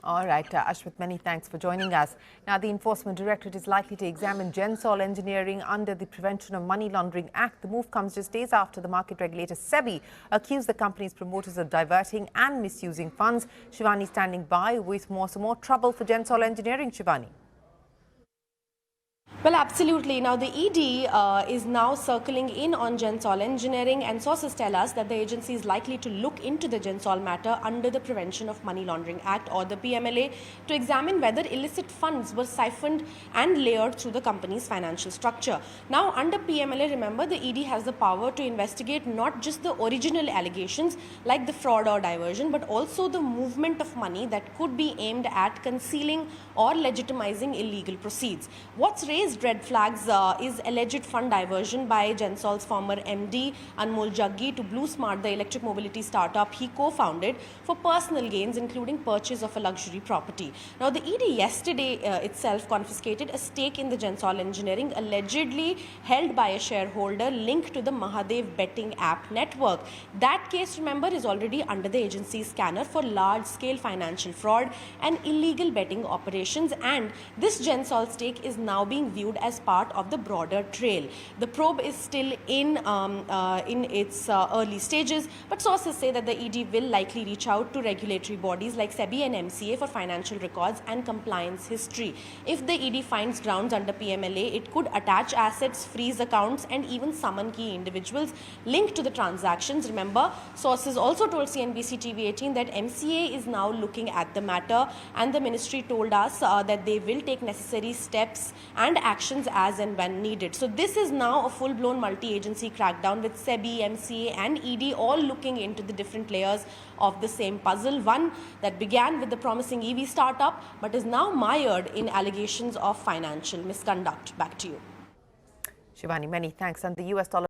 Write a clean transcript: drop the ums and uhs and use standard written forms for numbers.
All right, Ashwit, many thanks for joining us. Now, the Enforcement Directorate is likely to examine Gensol Engineering under the Prevention of Money Laundering Act. The move comes just days after the market regulator SEBI accused the company's promoters of diverting and misusing funds. Shivani standing by with some more trouble for Gensol Engineering. Shivani. Well, absolutely. Now, the ED is now circling in on Gensol Engineering, and sources tell us that the agency is likely to look into the Gensol matter under the Prevention of Money Laundering Act, or the PMLA, to examine whether illicit funds were siphoned and layered through the company's financial structure. Now, under PMLA, remember, the ED has the power to investigate not just the original allegations like the fraud or diversion, but also the movement of money that could be aimed at concealing or legitimizing illegal proceeds. What's raised red flags is alleged fund diversion by Gensol's former MD Anmol Jaggi to Blue Smart, the electric mobility startup he co-founded, for personal gains, including purchase of a luxury property. Now, the ED yesterday itself confiscated a stake in the Gensol Engineering, allegedly held by a shareholder linked to the Mahadev betting app network. That case, remember, is already under the agency's scanner for large-scale financial fraud and illegal betting operations, and this Gensol stake is now being viewed as part of the broader trail. The probe is still in its early stages, but sources say that the ED will likely reach out to regulatory bodies like SEBI and MCA for financial records and compliance history. If the ED finds grounds under PMLA, it could attach assets, freeze accounts, and even summon key individuals linked to the transactions. Remember, sources also told CNBC TV18 that MCA is now looking at the matter, and the ministry told us that they will take necessary steps and actions as and when needed. So this is now a full-blown multi-agency crackdown with SEBI, MCA and ED all looking into the different layers of the same puzzle, one that began with the promising EV startup but is now mired in allegations of financial misconduct. Back to you. Shivani, many thanks. And the US dollar